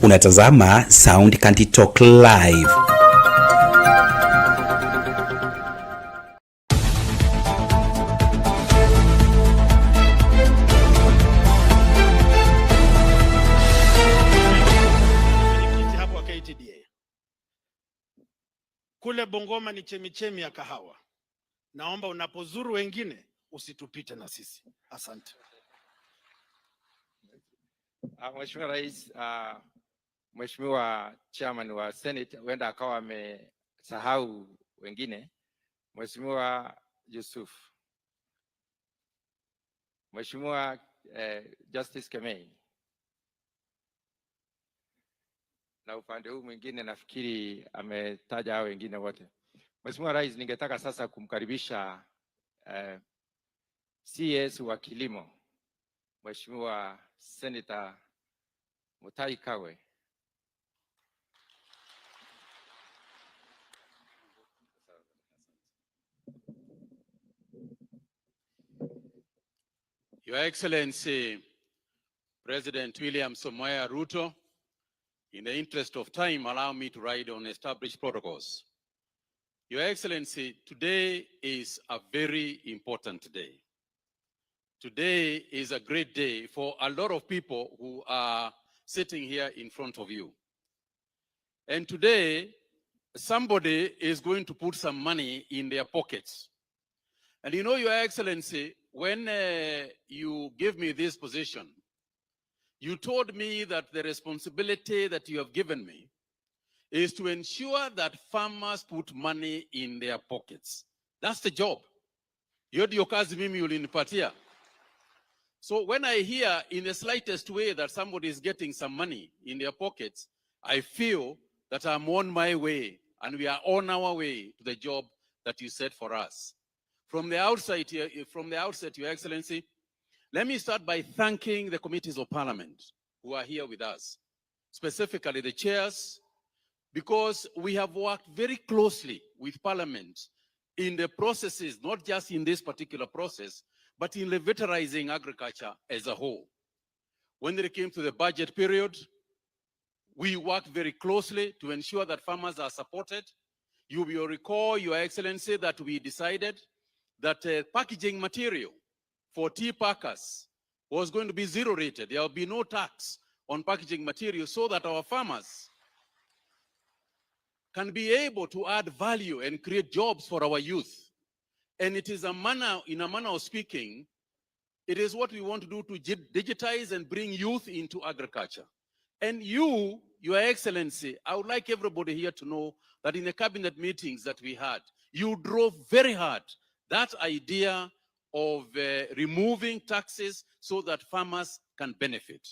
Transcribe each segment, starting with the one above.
Unatazama Sound Kanti Talk Live. Hapo KTDA. Kule Bungoma ni chemichemi ya kahawa. Naomba unapozuru wengine usitupite na sisi. Asante. Mheshimiwa Rais, Mheshimiwa Chairman wa Senate huenda akawa amesahau wengine. Mheshimiwa Yusuf, Mheshimiwa Justice Kemei, na upande huu mwingine nafikiri ametaja hao wengine wote. Mheshimiwa Rais, ningetaka sasa kumkaribisha CS wa kilimo Mheshimiwa Senator Mutahi Kagwe. Your Excellency, President William Samoei Ruto, in the interest of time, allow me to ride on established protocols. Your Excellency, today is a very important day. Today is a great day for a lot of people who are sitting here in front of you. And today, somebody is going to put some money in their pockets. And you know, Your Excellency, when you gave me this position, you told me that the responsibility that you have given me is to ensure that farmers put money in their pockets. That's the job. Hiyo ndio kazi mimi ulinipatia. So when I hear in the slightest way that somebody is getting some money in their pockets, I feel that I'm on my way and we are on our way to the job that you set for us. From the outset, Your Excellency, let me start by thanking the committees of Parliament who are here with us, specifically the chairs, because we have worked very closely with Parliament in the processes, not just in this particular process, but in revitalizing agriculture as a whole. When it came to the budget period, we worked very closely to ensure that farmers are supported. You will recall, Your Excellency, that we decided that packaging material for tea packers was going to be zero rated. There will be no tax on packaging material so that our farmers can be able to add value and create jobs for our youth. And it is in a manner of speaking, it is what we want to do to digitize and bring youth into agriculture. And you, Your Excellency, I would like everybody here to know that in the cabinet meetings that we had, you drove very hard that idea of removing taxes so that farmers can benefit.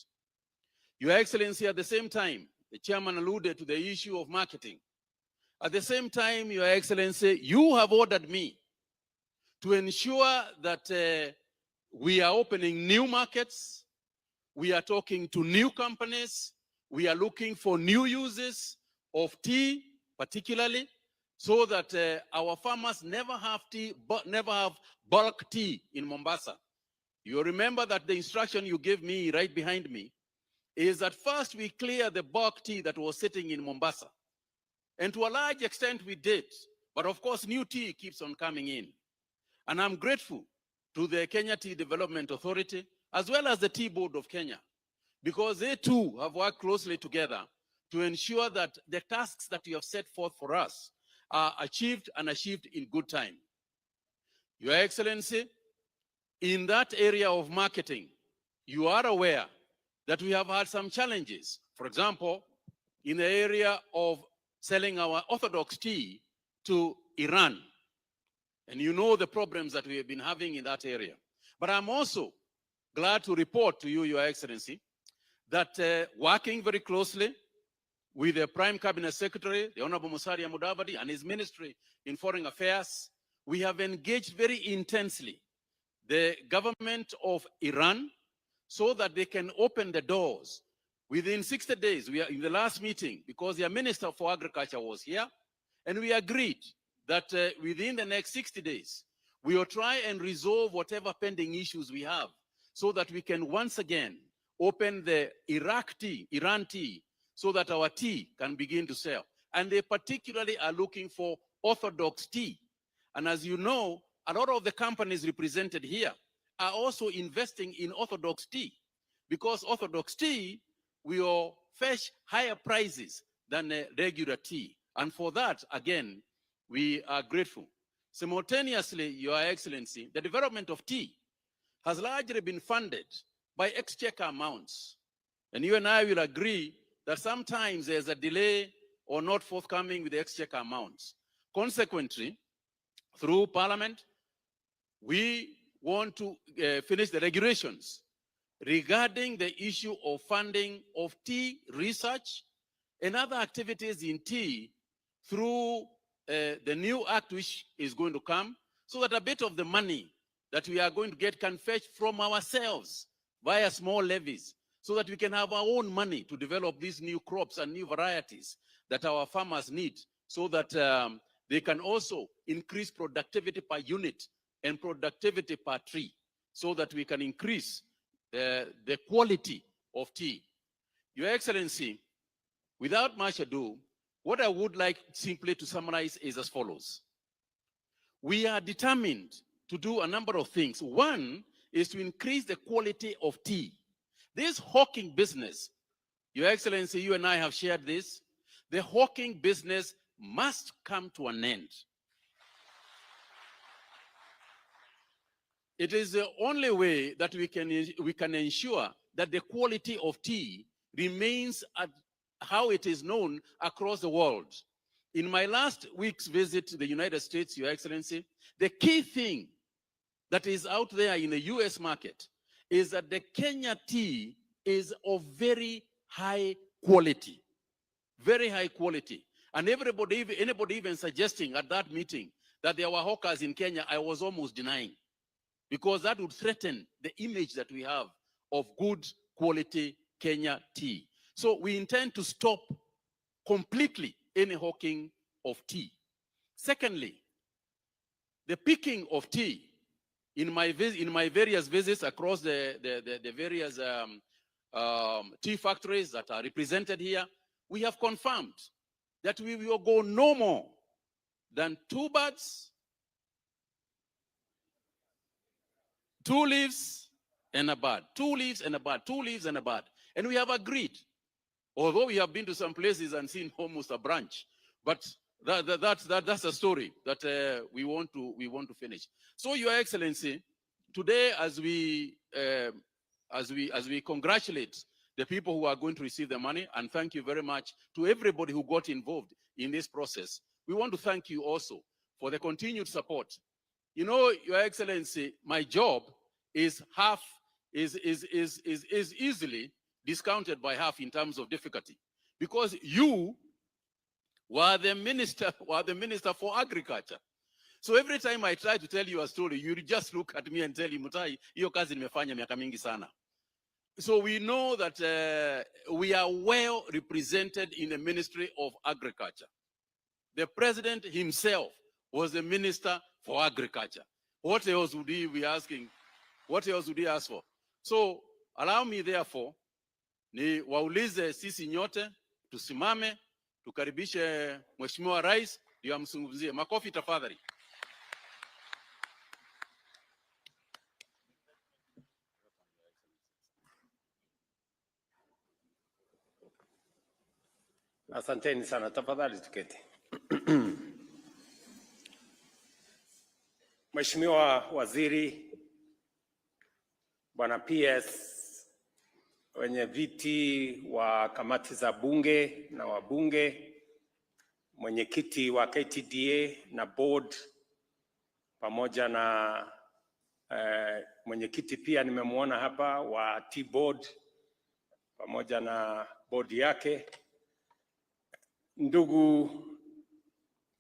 Your Excellency, at the same time, the chairman alluded to the issue of marketing. At the same time, Your Excellency, you have ordered me to ensure that we are opening new markets, we are talking to new companies, we are looking for new uses of tea, particularly, so that our farmers never have bulk tea in Mombasa. You remember that the instruction you gave me right behind me is that first we clear the bulk tea that was sitting in Mombasa. And to a large extent we did, but of course new tea keeps on coming in. And I'm grateful to the Kenya Tea Development Authority, as well as the Tea Board of Kenya, because they too have worked closely together to ensure that the tasks that you have set forth for us are achieved and achieved in good time. Your Excellency, in that area of marketing, you are aware that we have had some challenges. For example, in the area of selling our orthodox tea to Iran. And you know the problems that we have been having in that area. But I'm also glad to report to you, Your Excellency, that working very closely with the Prime Cabinet Secretary, the Honorable Musalia Mudavadi, and his Ministry in Foreign Affairs, we have engaged very intensely the government of Iran so that they can open the doors. Within 60 days, we are in the last meeting, because their Minister for Agriculture was here, and we agreed that within the next 60 days, we will try and resolve whatever pending issues we have so that we can once again open the Iran tea so that our tea can begin to sell. And they particularly are looking for orthodox tea. And as you know, a lot of the companies represented here are also investing in orthodox tea, because orthodox tea will fetch higher prices than a regular tea. And for that, again, we are grateful. Simultaneously, Your Excellency, the development of tea has largely been funded by exchequer amounts. And you and I will agree that sometimes there's a delay or not forthcoming with the exchequer amounts. Consequently, through Parliament, we want to finish the regulations regarding the issue of funding of tea research and other activities in tea through the new act which is going to come, so that a bit of the money that we are going to get can fetch from ourselves via small levies, so that we can have our own money to develop these new crops and new varieties that our farmers need, so that they can also increase productivity per unit and productivity per tree, so that we can increase the quality of tea. Your Excellency, without much ado, what I would like simply to summarize is as follows. We are determined to do a number of things. One is to increase the quality of tea. This hawking business, Your Excellency, you and I have shared this, the hawking business must come to an end. It is the only way that we can ensure that the quality of tea remains at how it is known across the world. In my last week's visit to the United States, Your Excellency, the key thing that is out there in the US market is that the Kenya tea is of very high quality. Very high quality. And anybody even suggesting at that meeting that there were hawkers in Kenya, I was almost denying. Because that would threaten the image that we have of good quality Kenya tea. So we intend to stop completely any hawking of tea. Secondly, the picking of tea. In my various visits across the various tea factories that are represented here, we have confirmed that we will go no more than 2 birds, 2 leaves and a bird, 2 leaves and a bird, 2 leaves and a bird. And we have agreed, although we have been to some places and seen almost a branch, but that's a story that we want to finish. So, Your Excellency, today as we congratulate the people who are going to receive the money, and thank you very much to everybody who got involved in this process, we want to thank you also for the continued support. You know, Your Excellency, my job is easily discounted by half in terms of difficulty, because you were the minister for agriculture. So every time I try to tell you a story, you just look at me and tell me, Mutai, hiyo kazi nimefanya miaka mingi sana. So we know that we are well represented in the Ministry of Agriculture. The president himself was the minister for agriculture. What else would he be asking? What else would he ask for? So allow me therefore, ni waulize sisi nyote, tusimame, tukaribishe Mheshimiwa Rais, ndio amzungumzie. Makofi tafadhali. Asanteni sana, tafadhali tuketi. Mheshimiwa Waziri, Bwana PS, wenye viti wa kamati za bunge na wabunge, mwenyekiti wa KTDA na board, pamoja na mwenyekiti pia nimemuona hapa wa T-board, pamoja na board yake. Ndugu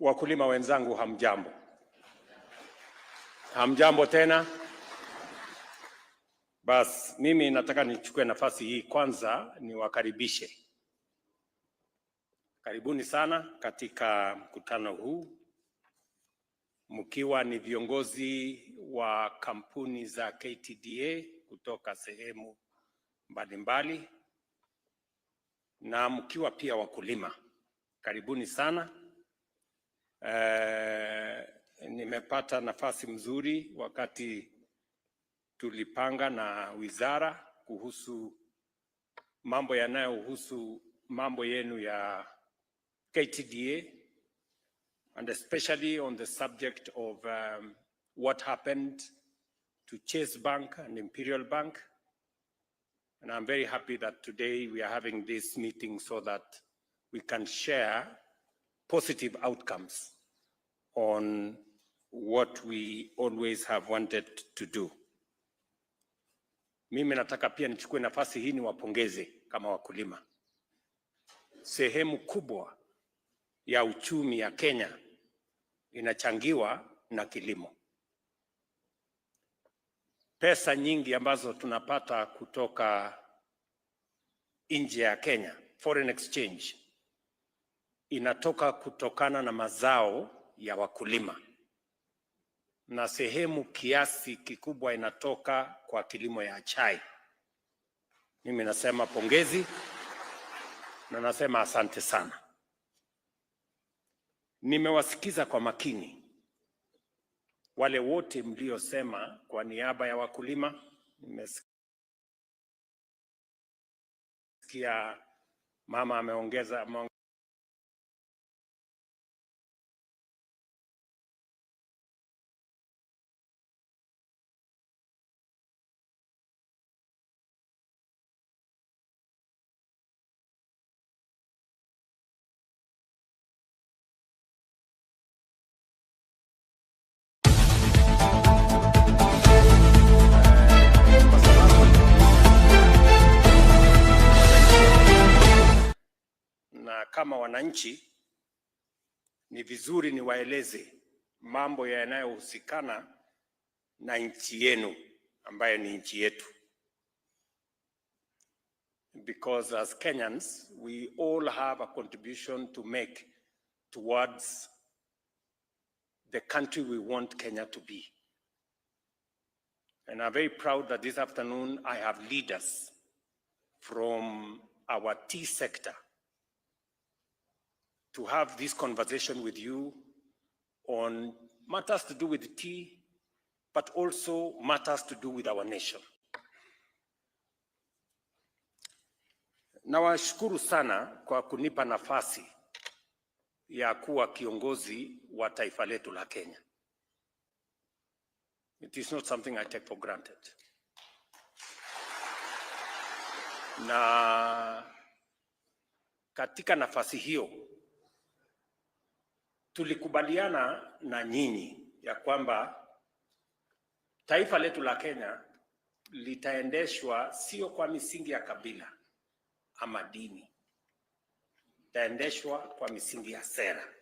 wakulima wenzangu, hamjambo. Hamjambo tena. Bas, mimi nataka nichukue nafasi hii kwanza niwakaribishe. Karibuni sana katika mkutano huu, mkiwa ni viongozi wa kampuni za KTDA kutoka sehemu mbalimbali. na mkiwa pia wakulima, karibuni sana. Nimepata nafasi mzuri wakati tulipanga na wizara kuhusu mambo yanayohusu mambo yenu ya KTDA, and especially on the subject of what happened to Chase Bank and Imperial Bank. And I'm very happy that today we are having this meeting so that we can share positive outcomes on what we always have wanted to do. Mimi nataka pia nichukue nafasi hii niwapongeze kama wakulima. Sehemu kubwa ya uchumi ya Kenya inachangiwa na kilimo. Pesa nyingi ambazo tunapata kutoka nje ya Kenya, foreign exchange, inatoka kutokana na mazao ya wakulima, na sehemu kiasi kikubwa inatoka kwa kilimo ya chai. Mimi nasema pongezi na nasema asante sana. Nimewasikiza kwa makini wale wote mliosema kwa niaba ya wakulima. Nimesikia mama ameongeza na kama wananchi ni vizuri niwaeleze mambo yanayohusikana na nchi yenu ambayo ni nchi yetu. Because as Kenyans, we all have a contribution to make towards the country we want Kenya to be. And I'm very proud that this afternoon I have leaders from our tea sector to have this conversation with you on matters to do with tea, but also matters to do with our nation. Nawashukuru sana kwa kunipa nafasi ya kuwa kiongozi wa taifa letu la Kenya. It is not something I take for granted. Na katika nafasi hiyo tulikubaliana na nyinyi ya kwamba taifa letu la Kenya litaendeshwa sio kwa misingi ya kabila ama dini, litaendeshwa kwa misingi ya sera.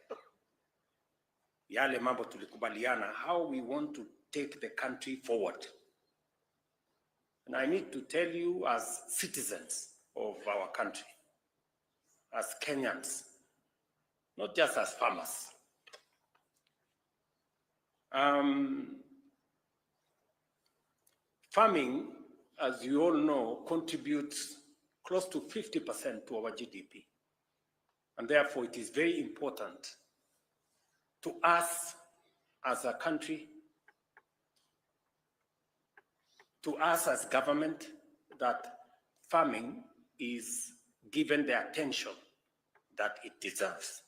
Yale mambo tulikubaliana, how we want to take the country forward. And I need to tell you, as citizens of our country, as Kenyans, not just as farmers, farming, as you all know, contributes close to 50% to our GDP. And therefore, it is very important to us as a country, to us as government, that farming is given the attention that it deserves.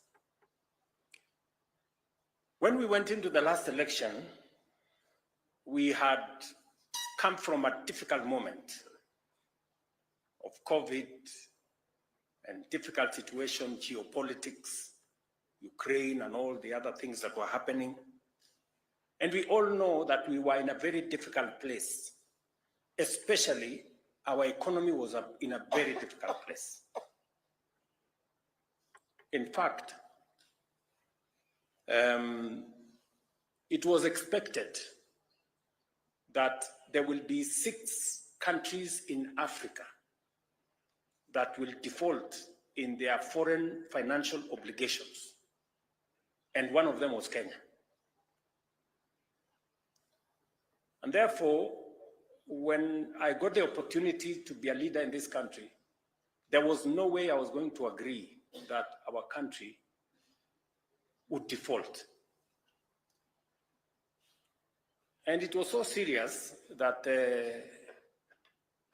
When we went into the last election, we had come from a difficult moment of COVID and difficult situation, geopolitics, Ukraine and all the other things that were happening. And we all know that we were in a very difficult place, especially our economy was in a very difficult place. In fact, it was expected that there will be 6 countries in Africa that will default in their foreign financial obligations. And one of them was Kenya. And therefore, when I got the opportunity to be a leader in this country, there was no way I was going to agree that our country would default. And it was so serious that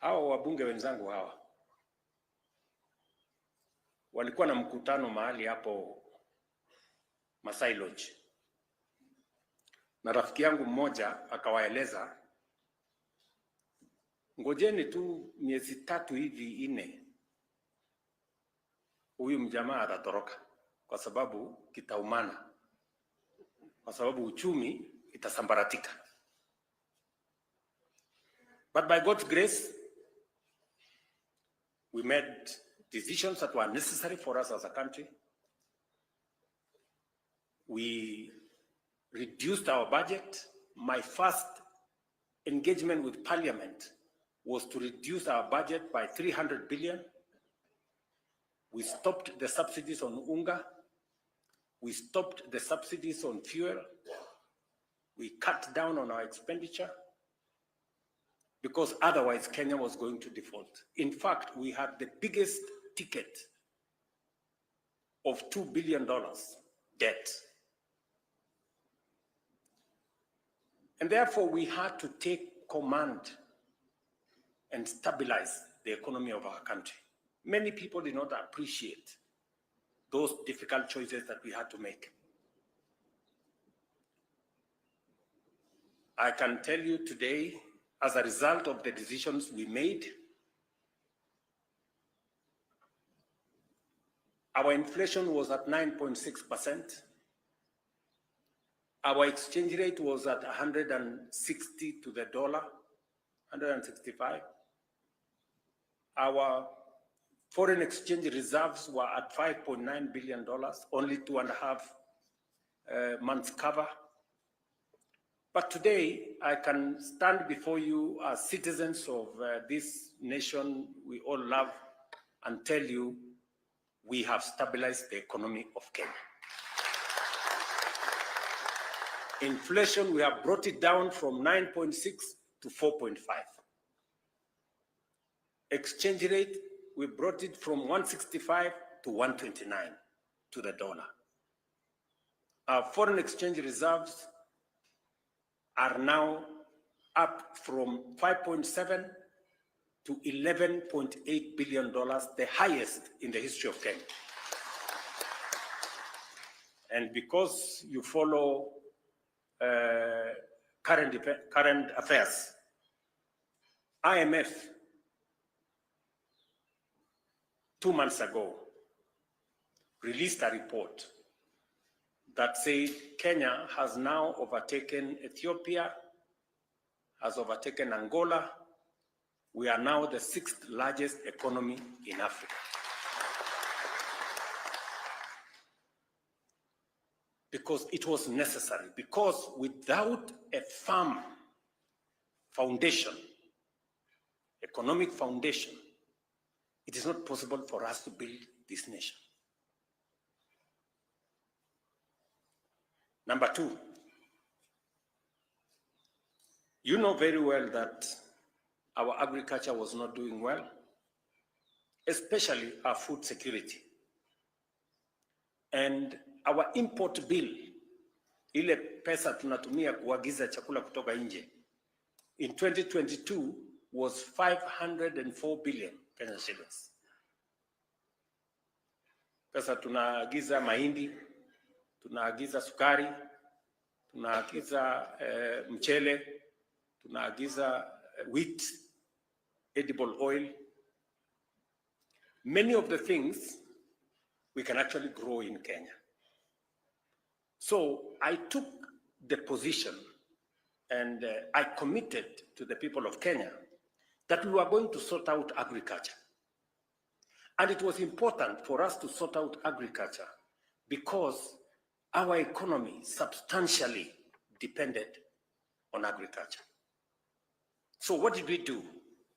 hawa wabunge wenzangu hawa walikuwa na mkutano mahali hapo Masai Lodge, na rafiki yangu mmoja akawaeleza, ngojeni tu miezi 3 hivi 4, huyu mjamaa atatoroka kwa sababu kitaumana, kwa sababu uchumi itasambaratika. But by God's grace, we made decisions that were necessary for us as a country. We reduced our budget. My first engagement with Parliament was to reduce our budget by 300 billion. We stopped the subsidies on unga. We stopped the subsidies on fuel. We cut down on our expenditure, because otherwise Kenya was going to default. In fact, we had the biggest ticket of $2 billion debt. And therefore, we had to take command and stabilize the economy of our country. Many people did not appreciate those difficult choices that we had to make. I can tell you today, as a result of the decisions we made, our inflation was at 9.6%. Our exchange rate was at 160 to the dollar, 165. Our foreign exchange reserves were at $5.9 billion, only 2.5 months cover. But today, I can stand before you as citizens of this nation we all love and tell you we have stabilized the economy of Kenya. Inflation, we have brought it down from 9.6 to 4.5. Exchange rate, we brought it from 165 to 129 to the dollar. Our foreign exchange reserves are now up from 5.7 to $11.8 billion, the highest in the history of Kenya. And because you follow current affairs, IMF 2 months ago released a report that said Kenya has now overtaken Ethiopia, has overtaken Angola. We are now the 6th largest economy in Africa. Because it was necessary, because without a firm foundation, economic foundation, it is not possible for us to build this nation. Number 2, you know very well that our agriculture was not doing well, especially our food security. And our import bill, ile pesa tunatumia kuagiza chakula kutoka nje, in 2022 was 504 billion Kenyan shillings. Pesa tunaagiza mahindi, tunaagiza sukari, tunaagiza mchele, tunaagiza wheat, edible oil. Many of the things we can actually grow in Kenya. So I took the position and I committed to the people of Kenya that we were going to sort out agriculture. And it was important for us to sort out agriculture because our economy substantially depended on agriculture. So what did we do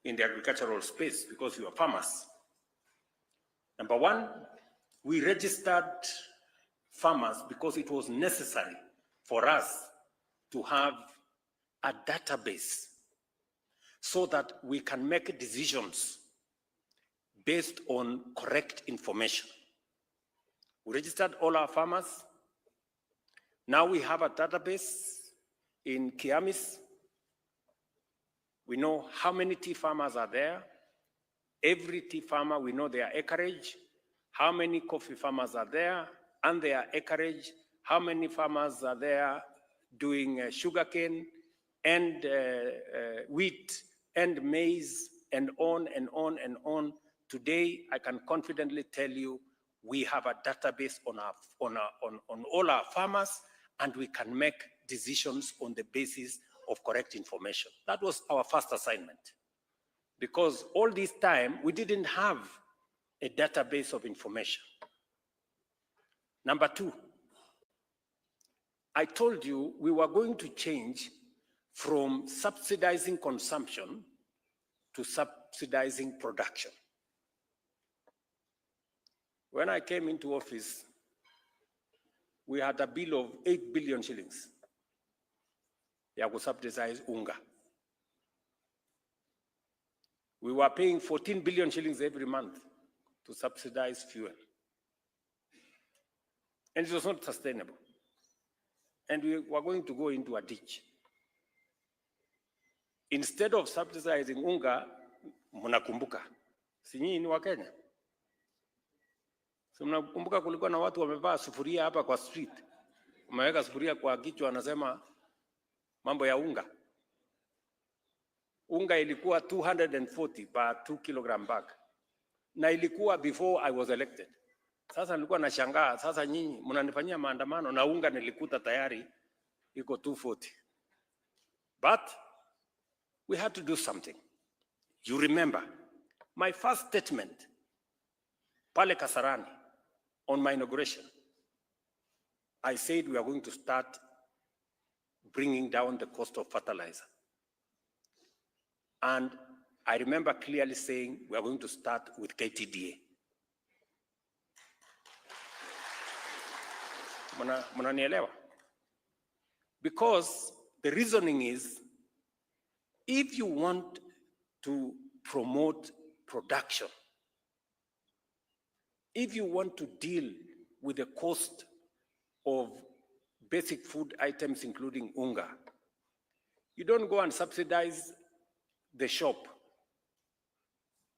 in the agricultural space? Because we were farmers. Number 1, we registered farmers because it was necessary for us to have a database so that we can make decisions based on correct information. We registered all our farmers. Now we have a database in Kiamis. We know how many tea farmers are there. Every tea farmer, we know their acreage, how many coffee farmers are there and their acreage, how many farmers are there doing sugarcane and wheat and maize and on and on and on. Today, I can confidently tell you we have a database on all our farmers, and we can make decisions on the basis of correct information. That was our first assignment. Because all this time, we didn't have a database of information. Number two, I told you we were going to change from subsidizing consumption to subsidizing production. When I came into office, we had a bill of 8 billion shillings. Ya kusubsidize unga. We were paying 14 billion shillings every month to subsidize fuel. And it was not sustainable. And we were going to go into a ditch. Instead of subsidizing unga, mnakumbuka, si nyinyi ni wa Kenya? Si mnakumbuka kulikuwa na watu wamevaa sufuria hapa kwa street. Wameweka sufuria kwa kichwa, wanasema mambo ya unga. Unga ilikuwa 240 per 2 kilogram bag. Na ilikuwa before I was elected. Sasa nilikuwa nashangaa, sasa nyinyi mnanifanyia maandamano na unga nilikuta tayari iko 240. But we had to do something. You remember, my first statement pale Kasarani on my inauguration, I said we are going to start bringing down the cost of fertilizer. And I remember clearly saying we are going to start with KTDA. Mnanielewa? Because the reasoning is, if you want to promote production, if you want to deal with the cost of basic food items, including unga, you don't go and subsidize the shop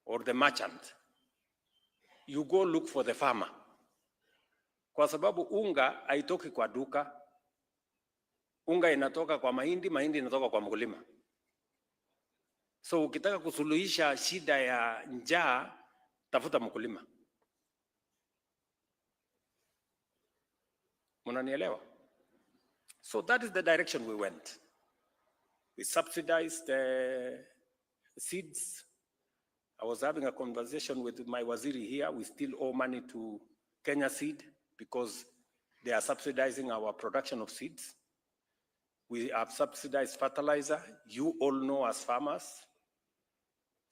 or the merchant. You go look for the farmer. Kwa sababu unga haitoki kwa duka. Unga inatoka kwa mahindi, mahindi inatoka kwa mkulima. So ukitaka kusuluhisha shida ya njaa, tafuta mkulima. Mnanielewa? So that is the direction we went. We subsidized seeds. I was having a conversation with my waziri here. We still owe money to Kenya Seed because they are subsidizing our production of seeds. We have subsidized fertilizer. You all know as farmers,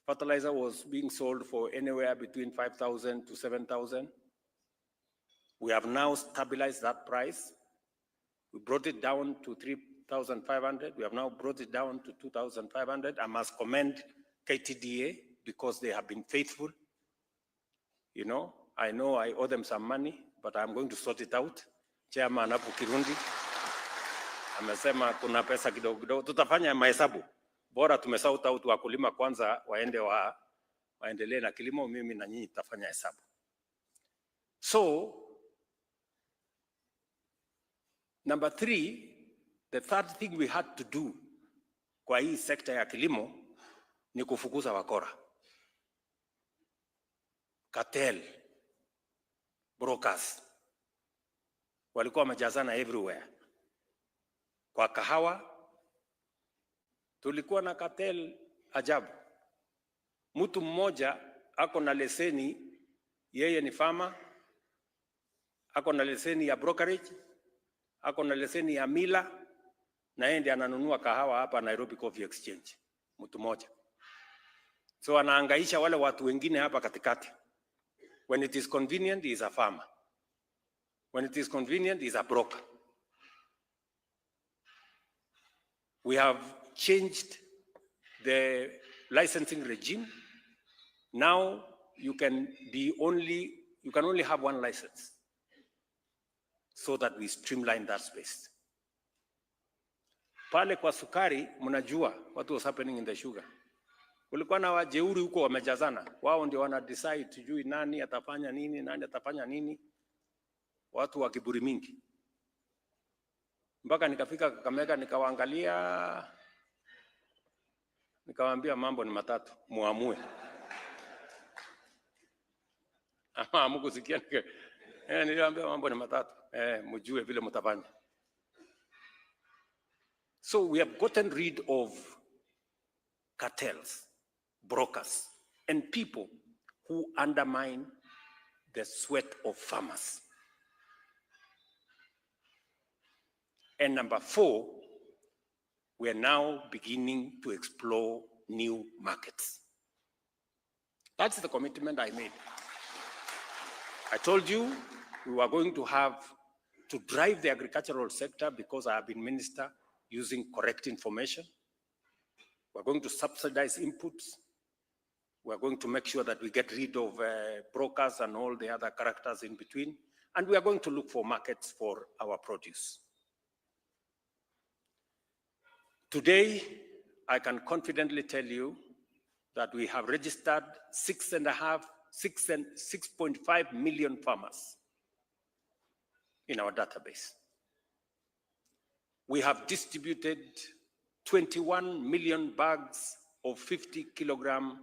fertilizer was being sold for anywhere between 5,000 to 7,000. We have now stabilized that price. We brought it down to 3,500. We have now brought it down to 2,500. I must commend KTDA because they have been faithful. You know I owe them some money, but I'm going to sort it out. Chairman hapo Kirundi amesema kuna pesa kidogo kidogo, tutafanya mahesabu. Bora tumesort out wakulima kwanza waendelee na kilimo, mimi na nyinyi tutafanya hesabu. So number 3, the third thing we had to do kwa hii sekta ya kilimo ni kufukuza wakora. Cartel, brokers, walikuwa wamejazana everywhere. Kwa kahawa, tulikuwa na cartel ajabu. Mtu mmoja ako na leseni, yeye ni farmer, ako na leseni ya brokerage, ako na leseni ya mila, na yeye ndiye ananunua kahawa hapa Nairobi Coffee Exchange. Mtu mmoja. So anahangaisha wale watu wengine hapa katikati. When it is convenient, he is a farmer. When it is convenient, he is a broker. We have changed the licensing regime. Now, you can only have one license, so that we streamline that space. Pale kwa sukari, mnajua what was happening in the sugar. Kulikuwa na wajeuri huko wamejazana. Wao ndio wana decide tujui nani atafanya nini, nani atafanya nini. Watu wa kiburi mingi. Mpaka nikafika Kakamega nikawaangalia, nikawaambia mambo ni matatu, muamue. Ama hamkusikia niliwaambia mambo ni matatu. Mjue vile mtafanya. So we have gotten rid of cartels, brokers, and people who undermine the sweat of farmers. And number 4, we are now beginning to explore new markets. That's the commitment I made. I told you we were going to drive the agricultural sector because I have been minister using correct information. We're going to subsidize inputs. We're going to make sure that we get rid of brokers and all the other characters in between. And we are going to look for markets for our produce. Today, I can confidently tell you that we have registered 6.5 million farmers in our database. We have distributed 21 million bags of 50 kilogram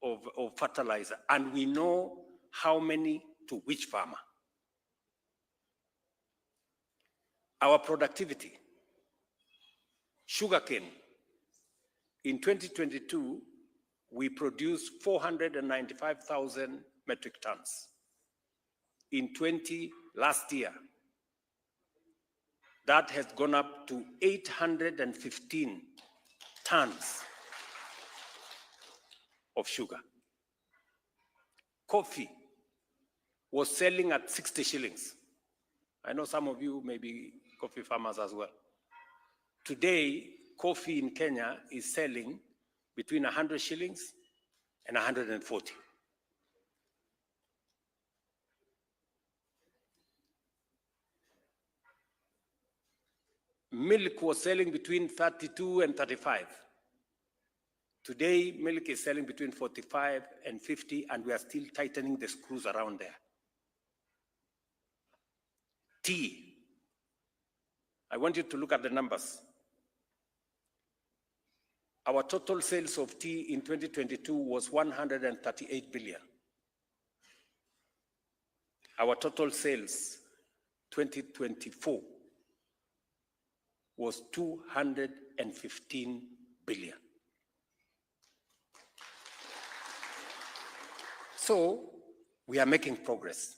of fertilizer, and we know how many to which farmer. Our productivity, sugarcane, in 2022, we produced 495,000 metric tons. In last year, that has gone up to 815 tons of sugar. Coffee was selling at 60 shillings. I know some of you may be coffee farmers as well. Today, coffee in Kenya is selling between 100 shillings and 140. Milk was selling between 32 and 35. Today, milk is selling between 45 and 50, and we are still tightening the screws around there. Tea. I want you to look at the numbers. Our total sales of tea in 2022 was 138 billion. Our total sales 2024 was 215 billion. So we are making progress.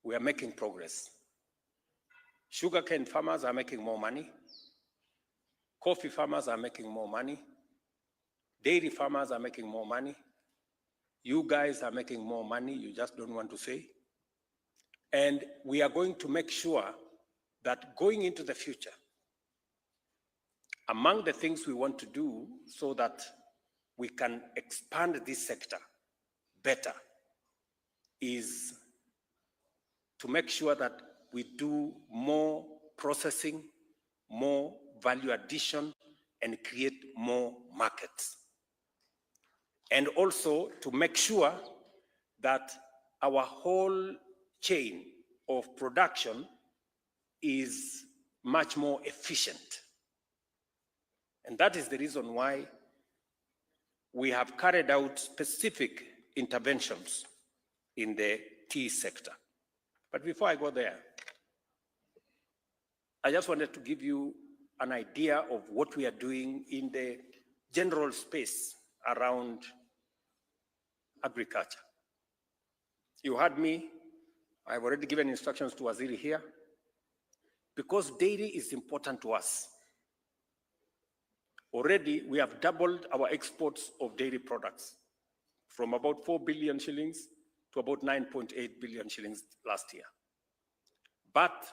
We are making progress. Sugarcane farmers are making more money. Coffee farmers are making more money. Dairy farmers are making more money. You guys are making more money, you just don't want to say. And we are going to make sure that going into the future, among the things we want to do so that we can expand this sector better is to make sure that we do more processing, more value addition, and create more markets. And also to make sure that our whole chain of production is much more efficient. And that is the reason why we have carried out specific interventions in the tea sector. But before I go there, I just wanted to give you an idea of what we are doing in the general space around agriculture. You heard me, I've already given instructions to Waziri here, because dairy is important to us. Already, we have doubled our exports of dairy products from about 4 billion shillings to about 9.8 billion shillings last year. But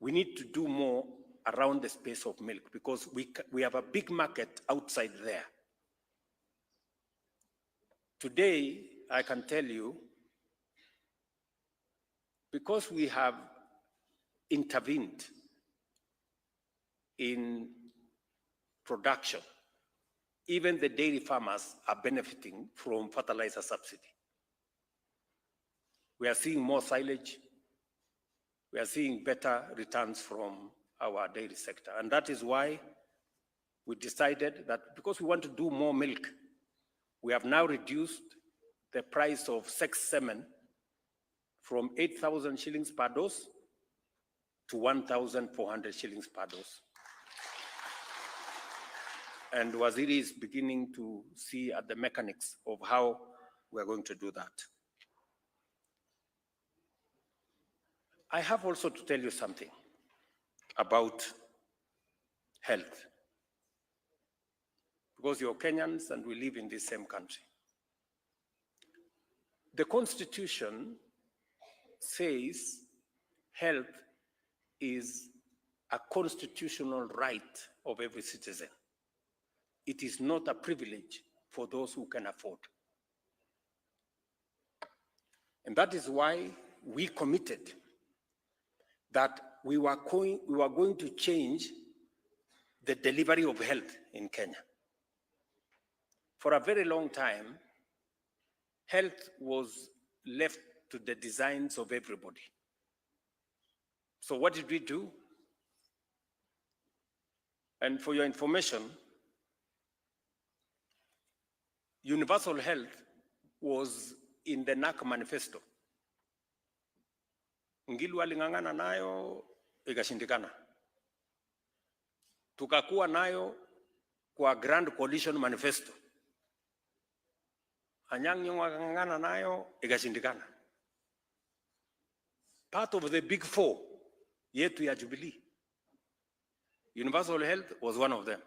we need to do more around the space of milk because we have a big market outside there. Today, I can tell you, because we have intervened in production, even the dairy farmers are benefiting from fertilizer subsidy. We are seeing more silage. We are seeing better returns from our dairy sector. And that is why we decided that because we want to do more milk, we have now reduced the price of sex semen from 8,000 shillings per dose to 1,400 shillings per dose. And Waziri is beginning to see at the mechanics of how we're going to do that. I have also to tell you something about health, because you're Kenyans and we live in the same country. The Constitution says health is a constitutional right of every citizen. It is not a privilege for those who can afford. And that is why we committed that we were going to change the delivery of health in Kenya. For a very long time, health was left to the designs of everybody. So what did we do? And for your information, universal health was in the NAC manifesto. Ngilu aling'ang'ana nayo ikashindikana. Tukakuwa nayo kwa Grand Coalition Manifesto. Anyang' Nyong'o akang'ang'ana nayo ikashindikana. Part of the big four yetu ya Jubilee, universal health was one of them.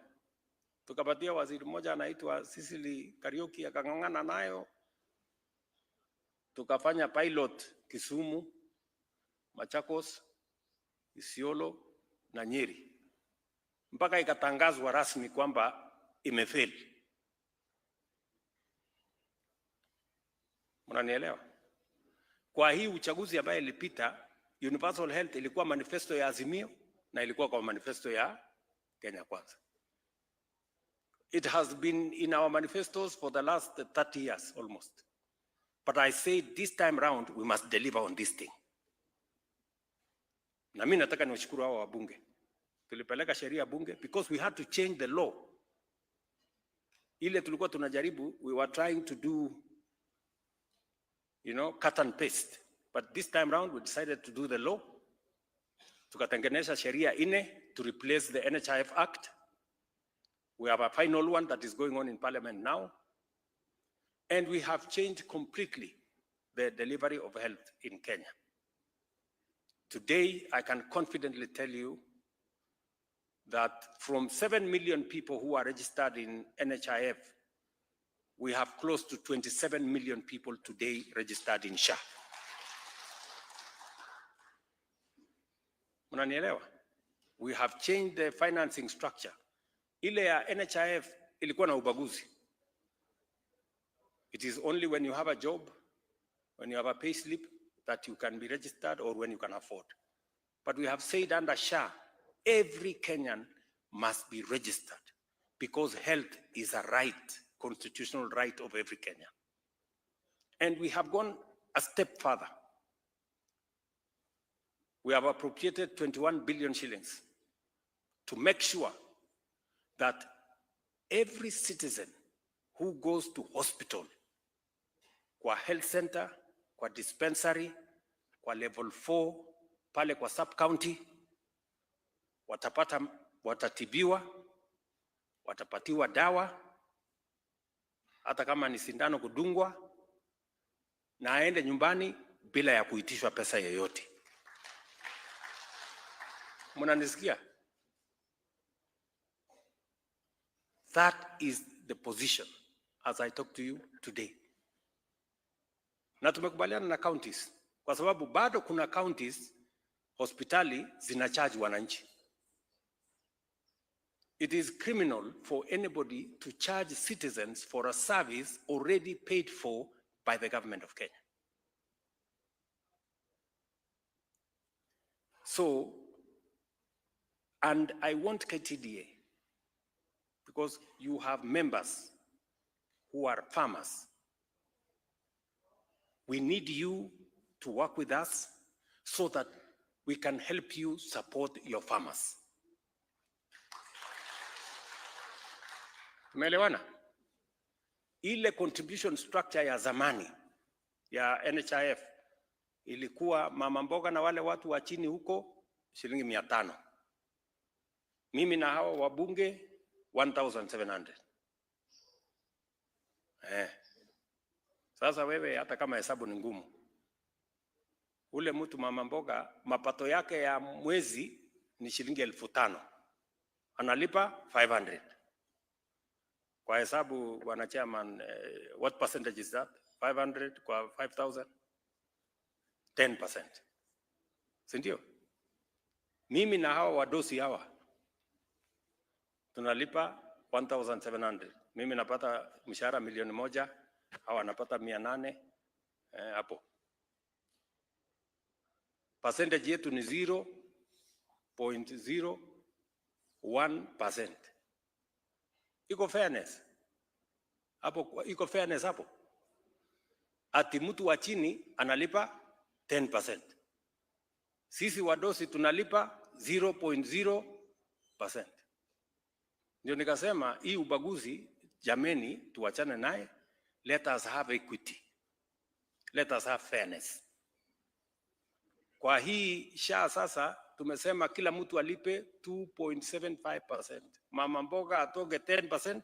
Tukapatia waziri mmoja anaitwa Sicily Kariuki akang'ang'ana nayo. Tukafanya pilot Kisumu, Machakos, Isiolo na Nyeri, mpaka ikatangazwa rasmi kwamba imefeli. Mnanielewa? Kwa hii uchaguzi ambaye ilipita, universal health ilikuwa manifesto ya Azimio na ilikuwa kwa manifesto ya Kenya Kwanza. It has been in our manifestos for the last 30 years almost. But I said this time round we must deliver on this thing. Na mimi nataka niwashukuru hao wabunge. Tulipeleka sheria bunge because we had to change the law. Ile tulikuwa tunajaribu, we were trying to do, cut and paste. But this time round we decided to do the law. Tukatengeneza sheria to replace the NHIF Act. We have a final one that is going on in Parliament now. And we have changed completely the delivery of health in Kenya. Today, I can confidently tell you that from 7 million people who are registered in NHIF, we have close to 27 million people today registered in SHA. Mnanielewa? We have changed the financing structure. Ile ya NHIF ilikuwa na ubaguzi. It is only when you have a job, when you have a pay slip, that you can be registered or when you can afford. But we have said under SHA, every Kenyan must be registered because health is a right, constitutional right of every Kenyan. And we have gone a step further. We have appropriated 21 billion shillings to make sure that every citizen who goes to hospital, kwa health center, kwa dispensary, kwa level 4, pale kwa sub-county, watatibiwa, watapatiwa dawa, hata kama ni sindano kudungwa, na aende nyumbani bila ya kuitishwa pesa yoyote. Mnanisikia? That is the position as I talk to you today. Na tumekubaliana na counties kwa sababu bado kuna counties hospitali zinacharge wananchi. It is criminal for anybody to charge citizens for a service already paid for by the government of Kenya. So, and I want KTDA, because you have members who are farmers. We need you to work with us so that we can help you support your farmers. Umeelewana? Ile contribution structure ya zamani ya NHIF ilikuwa mama mboga na wale watu wa chini huko shilingi 500. Mimi na hawa wabunge 1700. Sasa wewe hata kama hesabu ni ngumu, ule mtu mama mboga mapato yake ya mwezi ni shilingi 1500. Analipa 500. Kwa hesabu bwana chairman, what percentage is that? 500 kwa 5000? 10%. Si ndio? Mimi na hawa wadosi hawa tunalipa 1700. Mimi napata mshahara 1,000,000, hawa anapata 800 hapo. Percentage yetu ni 0.01%. Iko fairness hapo? Iko fairness hapo? Ati mtu wa chini analipa 10%. Sisi wadosi tunalipa 0.0%. Ndio nikasema hii ubaguzi jameni tuachane naye. Let us have equity. Let us have fairness. Kwa hii SHA sasa tumesema kila mtu alipe 2.75%. Mama mboga atoge 10%,